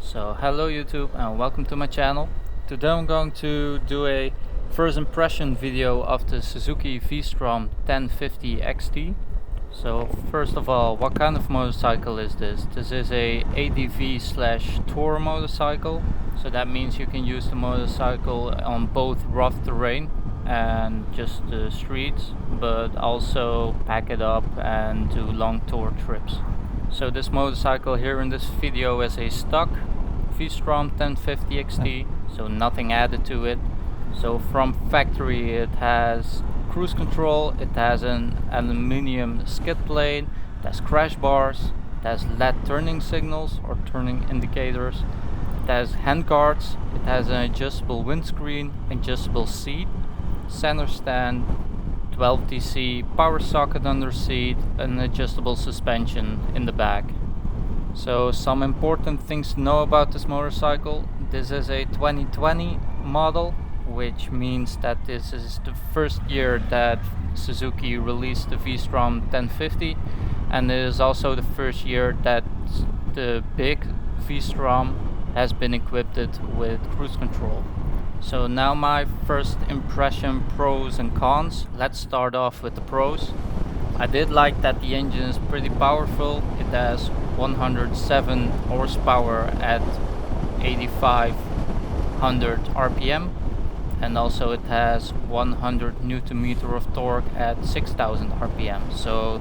So hello YouTube and welcome to my channel. Today I'm going to do a first impression video of the Suzuki V-Strom 1050xt. So first of all, what kind of motorcycle is this? This is a ADV/tour motorcycle. So that means you can use the motorcycle on both rough terrain and just the streets, but also pack it up and do long tour trips. So this motorcycle here in this video is a stock V-Strom 1050xt, so nothing added to it. So from factory it has cruise control, it has an aluminium skid plate, it has crash bars, it has LED turning signals or turning indicators, it has handguards, it has an adjustable windscreen, adjustable seat, center stand, 12 DC power socket under seat, an adjustable suspension in the back. So some important things to know about this motorcycle. This is a 2020 model, which means that this is the first year that Suzuki released the V-Strom 1050, and it is also the first year that the big V-Strom has been equipped with cruise control. So now my first impression, pros and cons. Let's start off with the pros. I did like that the engine is pretty powerful. It has 107 horsepower at 8500 RPM, and also it has 100 Newton meter of torque at 6000 RPM. So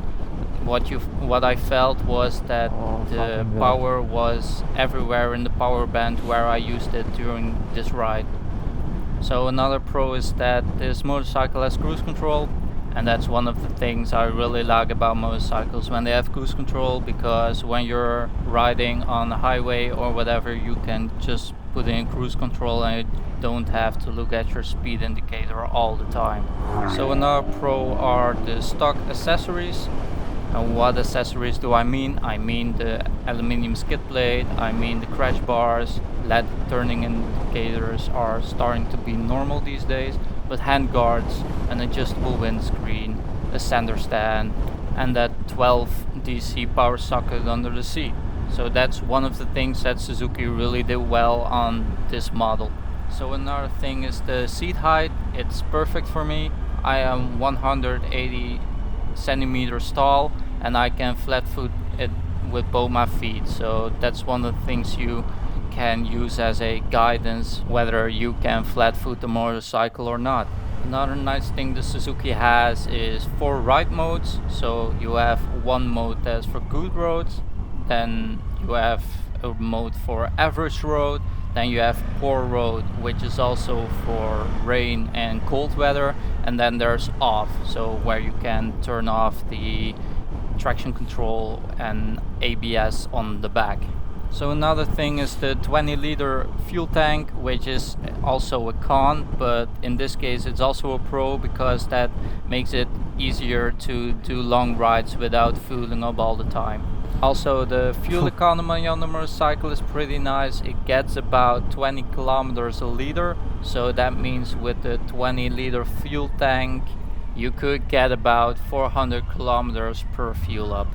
what I felt was that the power was everywhere in the power band where I used it during this ride. So another pro is that this motorcycle has cruise control, and that's one of the things I really like about motorcycles when they have cruise control, because when you're riding on the highway or whatever, you can just put in cruise control and you don't have to look at your speed indicator all the time. So another pro are the stock accessories. And what accessories do I mean? I mean the aluminium skid plate, I mean the crash bars, LED turning indicators are starting to be normal these days, but handguards, an adjustable windscreen, a center stand, and that 12 DC power socket under the seat. So that's one of the things that Suzuki really did well on this model. So another thing is the seat height. It's perfect for me. I am 180 centimeters tall and I can flat foot it with both my feet, so that's one of the things you can use as a guidance whether you can flat foot the motorcycle or not. Another nice thing the Suzuki has is 4 ride modes. So you have one mode that's for good roads, then you have a mode for average road, then you have poor road, which is also for rain and cold weather, and then there's off, so where you can turn off the traction control and ABS on the back. So another thing is the 20-liter fuel tank, which is also a con, but in this case it's also a pro, because that makes it easier to do long rides without fueling up all the time. Also, the fuel economy on the motorcycle is pretty nice. It gets about 20 kilometers a liter, so that means with the 20-liter fuel tank you could get about 400 kilometers per fuel up.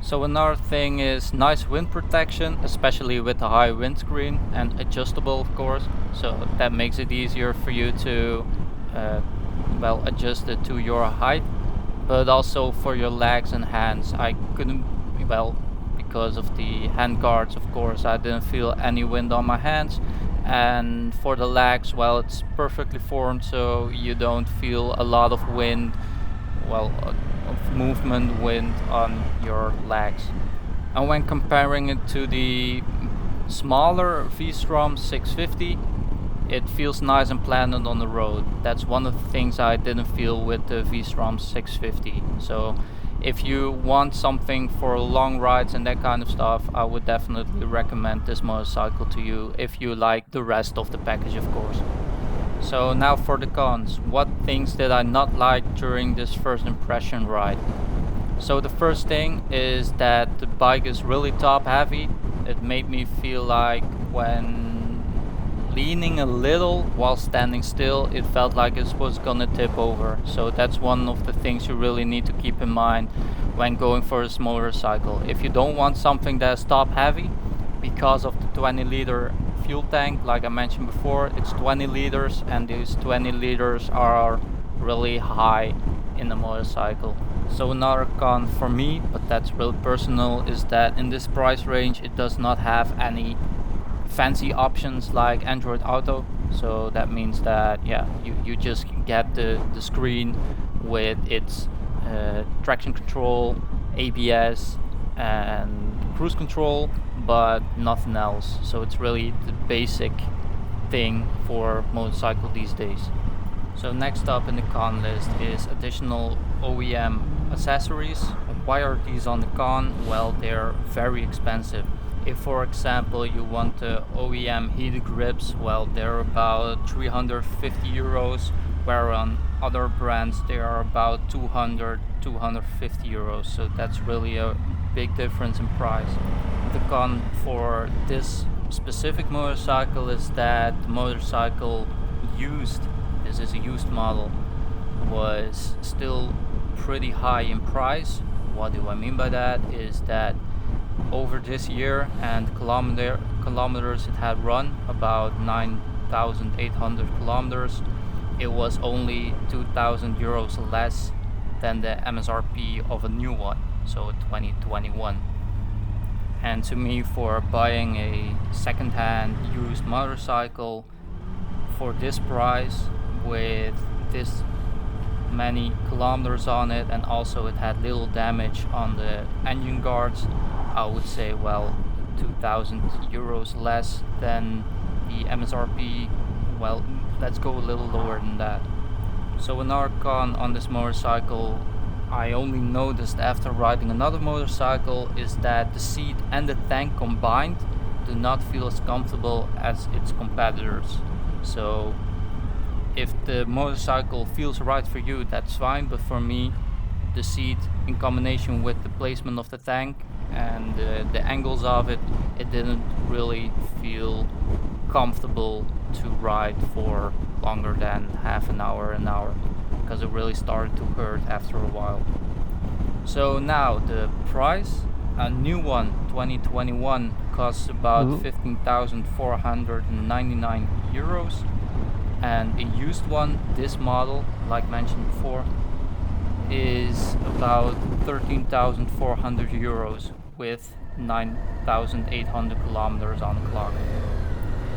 So another thing is nice wind protection, especially with the high windscreen, and adjustable of course, so that makes it easier for you to adjust it to your height, but also for your legs and hands. I couldn't, because of the hand guards of course, I didn't feel any wind on my hands, and for the legs, it's perfectly formed, so you don't feel a lot of wind, of movement wind on your legs. And when comparing it to the smaller V-Strom 650, it feels nice and planted on the road. That's one of the things I didn't feel with the V-Strom 650. So if you want something for long rides and that kind of stuff, I would definitely recommend this motorcycle to you, if you like the rest of the package of course. So now for the cons. What things did I not like during this first impression ride? So the first thing is that the bike is really top heavy. It made me feel like when leaning a little while standing still, it felt like it was gonna tip over. So that's one of the things you really need to keep in mind when going for this motorcycle. If you don't want something that's top heavy, because of the 20-liter fuel tank. Like I mentioned before, it's 20 liters, and these 20 liters are really high in the motorcycle. So another con for me, but that's really personal, is that in this price range it does not have any fancy options like Android Auto. So that means that you just get the screen with its traction control, ABS and cruise control, but nothing else. So it's really the basic thing for motorcycle these days. So next up in the con list is additional OEM accessories. Why are these on the con? Well, they're very expensive. If for example you want the OEM heated grips, well, they're about 350 euros, where on other brands they are about 200, 250 euros. So that's really a big difference in price. The con for this specific motorcycle is that the motorcycle used, this is a used model, was still pretty high in price. What do I mean by that? Is that over this year and kilometers it had run, about 9,800 kilometers, it was only 2,000 euros less than the MSRP of a new one, so 2021. And to me, for buying a second-hand used motorcycle for this price with this many kilometers on it, and also it had little damage on the engine guards, I would say, well, 2,000 euros less than the MSRP. Well, let's go a little lower than that. So another con on this motorcycle I only noticed after riding another motorcycle is that the seat and the tank combined do not feel as comfortable as its competitors. So if the motorcycle feels right for you, that's fine, but for me, the seat in combination with the placement of the tank and the angles of it, it didn't really feel comfortable to ride for longer than half an hour, because it really started to hurt after a while. So now the price, a new one 2021 costs about 15,499 euros, and a used one, this model, like mentioned before, is about 13,400 euros with 9,800 kilometers on the clock.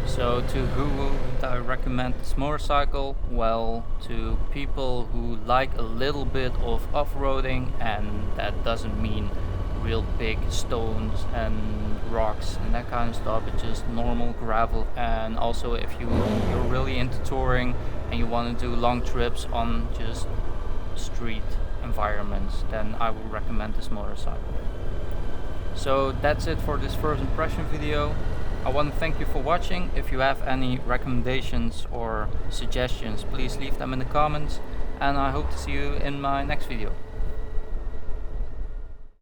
So to who would I recommend this motorcycle? Well, to people who like a little bit of off-roading, and that doesn't mean real big stones and rocks and that kind of stuff, it's just normal gravel. And also if you're really into touring and you want to do long trips on just street environments, then I would recommend this motorcycle. So that's it for this first impression video. I want to thank you for watching. If you have any recommendations or suggestions, please leave them in the comments, and I hope to see you in my next video.